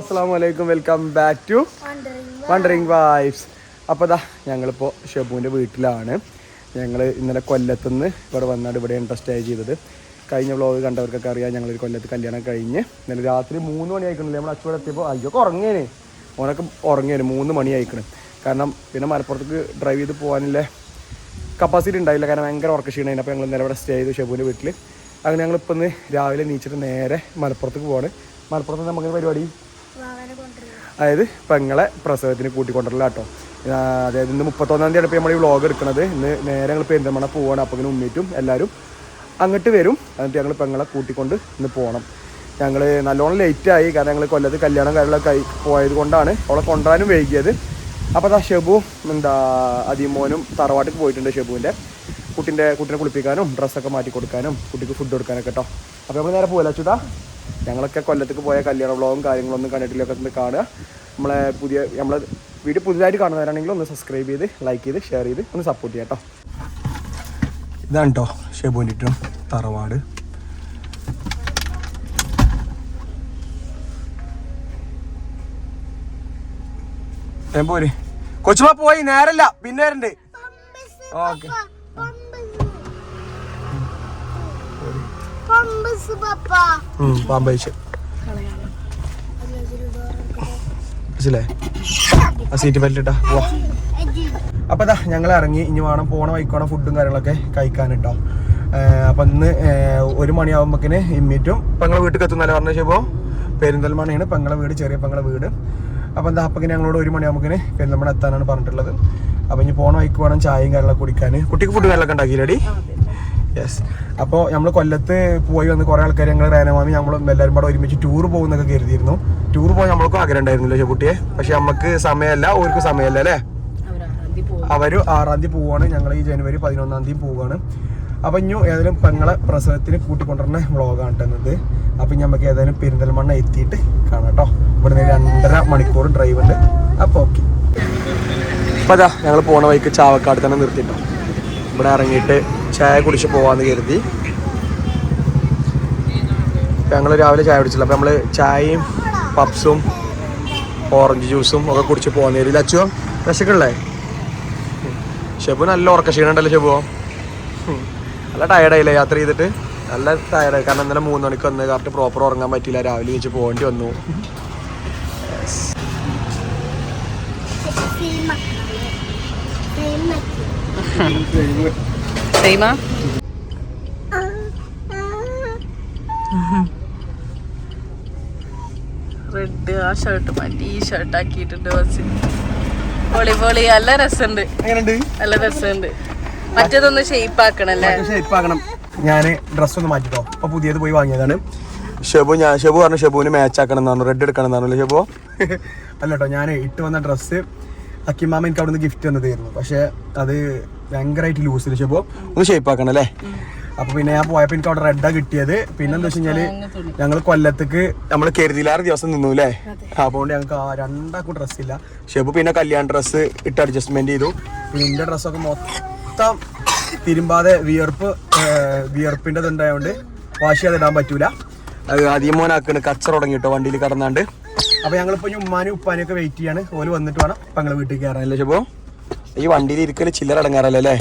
അസ്സലാമു അലൈക്കും. Welcome back to wandering vibes. അപ്പോൾ ദാ ഞങ്ങളിപ്പോൾ ഷെബുവിൻ്റെ വീട്ടിലാണ്. ഞങ്ങൾ ഇന്നലെ കൊല്ലത്തുനിന്ന് ഇവിടെ വന്നാണ് ഇവിടെയാണ് സ്റ്റേ ചെയ്തത്. കഴിഞ്ഞ വ്ളോഗ് കണ്ടവർക്കൊക്കെ അറിയാം, ഞങ്ങളൊരു കൊല്ലത്ത് കല്യാണം കഴിഞ്ഞ് ഇന്നലെ രാത്രി 3 മണി ആയിക്കണില്ലേ. നമ്മൾ അച്ചുവിടെ എത്തിയപ്പോൾ അയ്യൊക്കെ ഉറങ്ങിയേനെ, ഓനൊക്കെ ഉറങ്ങിയേനെ. 3 മണി ആയിക്കണം. കാരണം പിന്നെ മലപ്പുറത്തേക്ക് ഡ്രൈവ് ചെയ്ത് പോകാനുള്ള കപ്പാസിറ്റി ഉണ്ടായില്ല, കാരണം ഭയങ്കര ഉറക്കക്ഷീണമായിരുന്നു. അപ്പോൾ ഞങ്ങൾ ഇന്നലെ ഇവിടെ സ്റ്റേ ചെയ്തു ഷെബുവിൻ്റെ വീട്ടിൽ. അങ്ങനെ ഞങ്ങളിപ്പോൾ ഇന്ന് രാവിലെ നീച്ചിട്ട് നേരെ മലപ്പുറത്തേക്ക് പോവാണ്. മലപ്പുറത്ത് നമുക്ക് പരിപാടി, അതായത് പെങ്ങളെ പ്രസവത്തിന് കൂട്ടിക്കൊണ്ടല്ല കേട്ടോ. അതായത് ഇന്ന് 31-ാം തീയതി ഇപ്പോൾ നമ്മൾ ഈ വ്ളോഗ് എടുക്കുന്നത്. ഇന്ന് നേരെ ഞങ്ങൾ പെരിന്തൽമണ്ണ പോവാണ്. അപ്പോൾ ഇങ്ങനെ ഉമ്മീറ്റും എല്ലാവരും അങ്ങോട്ട് വരും. എന്നിട്ട് ഞങ്ങൾ പെങ്ങളെ കൂട്ടിക്കൊണ്ട് ഇന്ന് പോകണം. ഞങ്ങൾ നല്ലോണം ലേറ്റായി, കാരണം ഞങ്ങൾ കൊല്ലത്ത് കല്യാണം കാര്യങ്ങളൊക്കെ പോയത് കൊണ്ടാണ് അവളെ കൊണ്ടുവരാനും വൈകിയത്. അപ്പോൾ അതാ ഷെബു അതിമോനും തറവാട്ടിൽ പോയിട്ടുണ്ട്. ഷെബുവിൻ്റെ കുട്ടീനെ കുളിപ്പിക്കാനും ഡ്രസ്സൊക്കെ മാറ്റി കൊടുക്കാനും കുട്ടിക്ക് ഫുഡ് കൊടുക്കാനൊക്കെ കേട്ടോ. അപ്പോൾ നമ്മൾ നേരെ പോകില്ല ചൂടാ. ഞങ്ങളൊക്കെ കൊല്ലത്തേക്ക് പോയ കല്യാണ വ്ളോഗും കാര്യങ്ങളൊന്നും കണ്ടിട്ടില്ലൊക്കെ ഒന്ന് കാണുക. നമ്മളെ വീഡിയോ പുതിയതായിട്ട് കാണുന്നവരാണെങ്കിൽ ഒന്ന് സബ്സ്ക്രൈബ് ചെയ്ത് ലൈക്ക് ചെയ്ത് ഷെയർ ചെയ്ത് ഒന്ന് സപ്പോർട്ട് ചെയ്യാം കേട്ടോ. ഇതാണ് കേട്ടോ ഷെബുവിൻ്റെ ചുറ്റും തറവാട്. പോര് കൊച്ചുമ പോയി, നേരല്ല പിന്നെ വരണ്ട്. ഓക്കെ പാമ്പഴിച്ച് സീറ്റ് ബെൽറ്റ് ഇട്ടാ പോവാ. അപ്പൊ ഇതാ ഞങ്ങൾ ഇറങ്ങി. ഇനി വേണം പോണ വൈക്കോണ ഫുഡും കാര്യങ്ങളൊക്കെ കഴിക്കാൻ കേട്ടോ. അപ്പൊ ഇന്ന് 1 മണിയാകുമ്പോക്കിന് ഇമ്മീറ്റും പെങ്ങളെ വീട്ടിൽ എത്തുന്നല്ലേ പറഞ്ഞ ശേഷോ. പെരിന്തൽമണ്ണയാണ് പെങ്ങളെ വീട്, ചെറിയ പെങ്ങളെ വീട്. അപ്പൊ എന്താ അപ്പക്കിന് ഞങ്ങളോട് 1 മണിയാകുമ്പോക്കിന് പെരിന്തൽമണ്ണ എത്താനാണ് പറഞ്ഞിട്ടുള്ളത്. അപ്പൊ ഇനി പോണ വൈക്ക് വേണം ചായയും കാര്യങ്ങളൊക്കെ കുടിക്കാൻ. കുട്ടിക്ക് ഫുഡ് കാര്യങ്ങളൊക്കെ ഉണ്ടാക്കിയില്ലടി? യെസ്. അപ്പോൾ നമ്മൾ കൊല്ലത്ത് പോയി വന്ന് കുറേ ആൾക്കാർ ഞങ്ങൾ റേനമാമി നമ്മളും എല്ലാവരും കൂടെ ഒരുമിച്ച് ടൂർ പോകുന്നൊക്കെ കരുതിയിരുന്നു. ടൂർ പോകാൻ നമ്മൾക്കും ആഗ്രഹം ഉണ്ടായിരുന്നില്ല കുട്ടിയെ. പക്ഷെ നമുക്ക് സമയമല്ല, ഓർക്ക് സമയമല്ല അല്ലേ. അവർ 6-ാം തീയതി പോവുകയാണ്, ഞങ്ങൾ ഈ ജനുവരി 11-ാം തീയതി പോവുകയാണ്. അപ്പം ഇനി ഏതായാലും പെങ്ങളെ പ്രസവത്തിന് കൂട്ടിക്കൊണ്ടുവരുന്ന വ്ളോഗാണ് കിട്ടുന്നത്. അപ്പം നമുക്ക് ഏതായാലും പെരിന്തൽമണ്ണ എത്തിയിട്ട് കാണാം കേട്ടോ. ഇവിടെ നിന്ന് 2.5 മണിക്കൂർ ഡ്രൈവ് ഉണ്ട്. അപ്പോൾ ഓക്കെ. അപ്പം അതാ ഞങ്ങൾ പോണ വഴിക്ക് ചാവക്കാട് തന്നെ നിർത്തിട്ടോ. ഇവിടെ ഇറങ്ങിയിട്ട് ചായ കുടിച്ച് പോവാന്ന് കരുതി. ഞങ്ങൾ രാവിലെ ചായ കുടിച്ചില്ല. അപ്പം നമ്മൾ ചായയും പപ്സും ഓറഞ്ച് ജ്യൂസും ഒക്കെ കുടിച്ച് പോകാൻ കരുതി. അച്ചുവോ വിശക്കല്ലേ? ഷെബു നല്ല ഉറക്കക്ഷീണം ഉണ്ടല്ലോ. ഷെബുവോ നല്ല ടയർഡായില്ലേ യാത്ര ചെയ്തിട്ട്? നല്ല ടയർഡായി, കാരണം ഇന്നലെ 3 മണിക്ക് വന്ന് കറക്റ്റ് പ്രോപ്പർ ഉറങ്ങാൻ പറ്റിയില്ല. രാവിലെ വെച്ച് പോകേണ്ടി വന്നു. റെഡ് ആ ഷർട്ട് മാറ്റി ഈ ഷർട്ട് ആക്കിയിട്ടുണ്ട് ബസ്സിൽ. പൊളി പൊളി, നല്ല രസമുണ്ട്. നല്ല രസമുണ്ട്. മറ്റേതൊന്ന് ഷേപ്പ് ആക്കണല്ലേ? ഷേപ്പ് ആക്കണം. ഞാൻ ഡ്രസ്സ് ഒന്ന് മാറ്റിട്ടോ. അപ്പൊ പുതിയത് പോയി വാങ്ങിയതാണ്. ഷെബു പറഞ്ഞു ഷെബുവിന് മാച്ച് ആക്കണം എന്നാണ്, റെഡ് എടുക്കണം എന്നാണല്ലോ ഷെബു. അല്ല കേട്ടോ, ഞാൻ ഇട്ട് വന്ന ഡ്രസ്സ് അക്കിമാമ എനിക്ക് അവിടെ നിന്ന് ഗിഫ്റ്റ് വന്നതായിരുന്നു. പക്ഷെ അത് ഭയങ്കരമായിട്ട് ലൂസിൽ. ഷെബു ഒന്ന് ഷേപ്പ് ആക്കണം അല്ലേ? അപ്പൊ പിന്നെ ഞാൻ പോയപ്പോ എനിക്ക് അവിടെ റെഡാ കിട്ടിയത്. പിന്നെ എന്താ വെച്ച് കഴിഞ്ഞാല് ഞങ്ങൾ കൊല്ലത്തേക്ക് നമ്മൾ കരുതിയിലാറ് ദിവസം നിന്നു അല്ലേ. അതുകൊണ്ട് ഞങ്ങൾക്ക് 2 ഡ്രസ്സില്ല. ഷെബു പിന്നെ കല്യാൺ ഡ്രസ്സ് ഇട്ട് അഡ്ജസ്റ്റ്മെന്റ് ചെയ്തു. പിന്നെ എന്റെ ഡ്രസ്സൊക്കെ മൊത്തം തിരുമ്പാതെ വിയർപ്പിൻ്റെ ഉണ്ടായതുകൊണ്ട് വാഷ് ചെയ്ത് ഇടാൻ പറ്റൂല. അത് അധികമോനാക്കണ് കച്ചറ തുടങ്ങിട്ടോ വണ്ടിയിൽ കടന്നാണ്ട്. അപ്പൊ ഞങ്ങളിപ്പോ ഉമ്മാനും ഉപ്പാനും ഒക്കെ വെയിറ്റ് ചെയ്യാണ്. ഓല് വന്നിട്ട് വേണം ഇപ്പൊ ഞങ്ങൾ വീട്ടിൽ കയറാനല്ലേ ഷെബു. ഈ വണ്ടിയിൽ ഇരിക്കല് ചില്ലറ അടങ്ങാറല്ലേ അല്ലേ?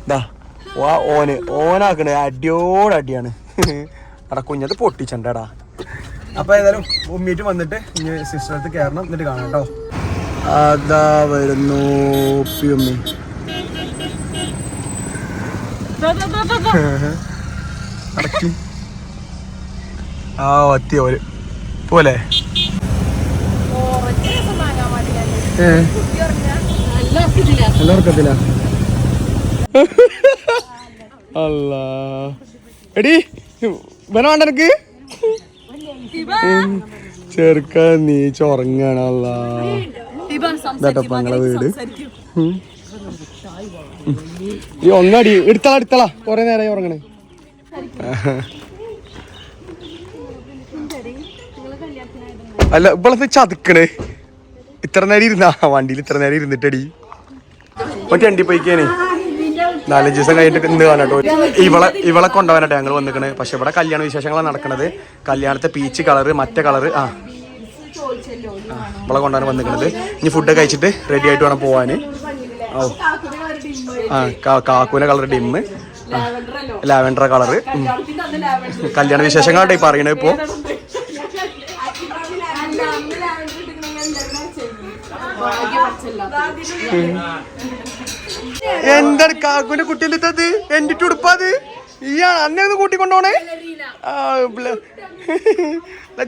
ഇതാ ഓനാക്കണ് അടിയോടടിയാണ്. എടാ കുഞ്ഞത് പൊട്ടിച്ചണ്ടാ. അപ്പൊ ഏതായാലും ഉമ്മീറ്റ് വന്നിട്ട് ഇനി സിസ്റ്റർ അടുത്ത് കയറണം, എന്നിട്ട് കാണാം കേട്ടോ. അതാ വരുന്നു ഉമ്മി. ആ ഒത്തി ഓര് പോലെ എല്ലാവർക്കത്തില്ല. അല്ല എടി വേണ്ട എനിക്ക് ചെറുക്ക നീ ചൊറങ്ങാണല്ല. ഇതാട്ടപ്പ ഞങ്ങളെ വീട്. ഈ ഒന്നടി എടുത്തള കൊറേ നേരമായി ഉറങ്ങണേ. അല്ല ഇവളത് ചതുക്കണേ. ഇത്ര നേരം ഇരുന്നാ വണ്ടിയിൽ ഇത്ര നേരം ഇരുന്നിട്ടടി മറ്റേ വണ്ടി പോയിക്കാനേ. 4-5 ദിവസം കഴിഞ്ഞിട്ട് ഇന്ന് കാണാട്ടോ. ഇവളെ കൊണ്ടുപോകാനായിട്ട് ഞങ്ങൾ വന്നിക്കണേ. പക്ഷെ ഇവിടെ കല്യാണ വിശേഷങ്ങളാണ് നടക്കുന്നത്. കല്യാണത്തെ പീച്ച് കളറ്, മറ്റേ കളറ്. നമ്മളെ കൊണ്ടാണ് വന്നിരിക്കുന്നത്. ഇനി ഫുഡ് കഴിച്ചിട്ട് റെഡി ആയിട്ട് വേണം പോവാന്. ഓ കാക്കൂനെ കളർ ഡിമ്മ്, ലാവൻഡർ കളറ്. കല്യാണ വിശേഷങ്ങളാണ് ഈ പറയണത് ഇപ്പോ. എന്താണ് കാക്കൂന്റെ കുട്ടിന്റെ ഇത്തത്? എന്റെ ഉടുപ്പാത് ഇയാൾ അന്നെ ഒന്ന് കൂട്ടിക്കൊണ്ടോണേ.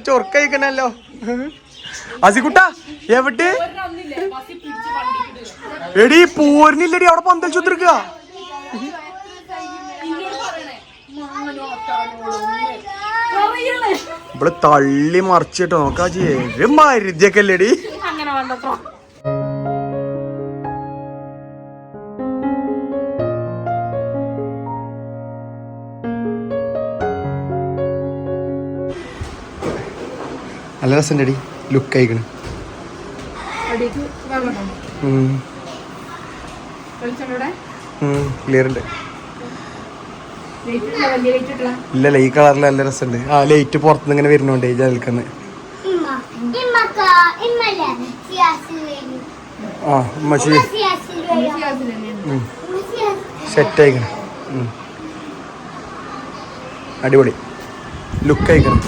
ചൊർക്കഴിക്കണല്ലോ. അസിക്കുട്ടാ എവിടെ എടി പോരിനില്ലടി അവിടെ പന്തൽ ചുത്തിരിക്കുക. ഇവിടെ തള്ളി മറിച്ചിട്ടോ നോക്കാ ചേര് മരുതിയൊക്കെ അല്ലേടി. നല്ല രസമുണ്ട് അടി. ലുക്ക് ആയിക്കണ്. ക്ലിയർ ഉണ്ട്. ഇല്ലല്ല ഈ കളറിൽ നല്ല രസമുണ്ട്. ആ ലൈറ്റ് പുറത്തുനിന്ന് ഇങ്ങനെ വരുന്നുണ്ട് ഈ ജനൽക്കന്ന്. ആ മച്ചി സെറ്റ് ആയിക്കണം. അടിപൊളി ലുക്ക് ആയിക്കണം.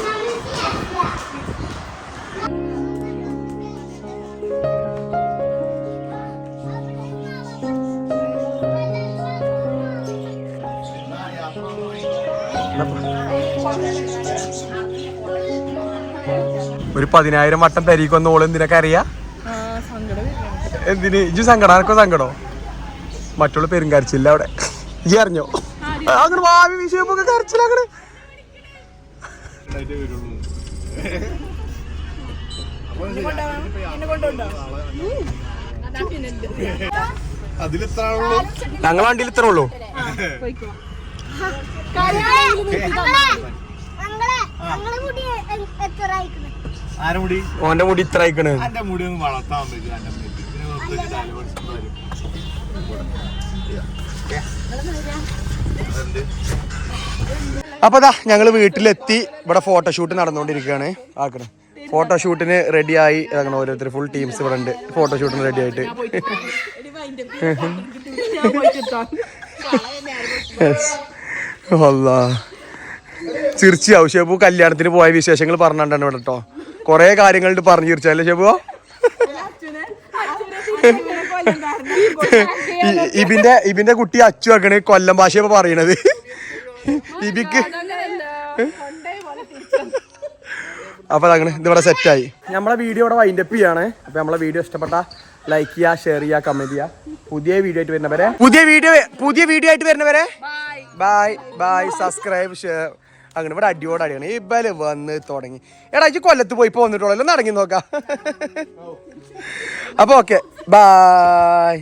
ഒരു 10,000 വട്ടം തരീക്കൊന്ന് ഓള് എന്തിനൊക്കെ അറിയാ. എന്തിന് ഇജു സങ്കടം? ആർക്കോ സങ്കടോ? മറ്റുള്ള പേരും കരച്ചില്ല അവിടെ. ഈ അറിഞ്ഞോ അങ്ങനെ ഭാവി വിഷയമൊക്കെ കരച്ചിലാക്കണ്. ഞങ്ങളെ വണ്ടിയിൽ ഇത്ര ഉള്ളൂ. ഓന്റെ മുടി ഇത്ര അയക്കണ്. അപ്പൊ ദാ ഞങ്ങള് വീട്ടിലെത്തി. ഇവിടെ ഫോട്ടോഷൂട്ട് നടന്നുകൊണ്ടിരിക്കുകയാണ്. ആക്കണേ ഫോട്ടോഷൂട്ടിന് റെഡിയായി അങ്ങനെ ഓരോരുത്തർ ഫുൾ ടീംസ് ഇവിടെ ഉണ്ട്. ഫോട്ടോഷൂട്ടിന് റെഡി ആയിട്ട് തീർച്ചയാവും. ഷെബു കല്യാണത്തിന് പോയ വിശേഷങ്ങൾ പറഞ്ഞിട്ടാണ് ഇവിടെ കേട്ടോ. കൊറേ കാര്യങ്ങൾ പറഞ്ഞു തീർച്ചയല്ലേ ഷെബു? ഇബിന്റെ കുട്ടി അച്ചു ആക്കണ് കൊല്ലം ഭാഷ പറയണത്. ഇബിക്ക് അപ്പൊ അങ്ങനെ ഇതിവിടെ സെറ്റായി. നമ്മളെ വീഡിയോ ഇവിടെ വൈൻഡപ്പ് ചെയ്യാണ്. അപ്പൊ നമ്മളെ വീഡിയോ ഇഷ്ടപ്പെട്ട ലൈക്ക് ചെയ്യുക, ഷെയർ ചെയ്യുക, കമന്റ് ചെയ്യുക. പുതിയ വീഡിയോ ആയിട്ട് വരുന്നവരെ ബൈ ബൈ. Subscribe, share. അങ്ങനെ ഇവിടെ അടിയോടടിയാണ്. ഈ ബല് വന്ന് തുടങ്ങി. എടാ ഇജ്ജ് കൊല്ലത്ത് പോയി പോന്നിട്ടുള്ളൂ. നടങ്ങി നോക്കാം. അപ്പൊ ഓക്കെ ബൈ.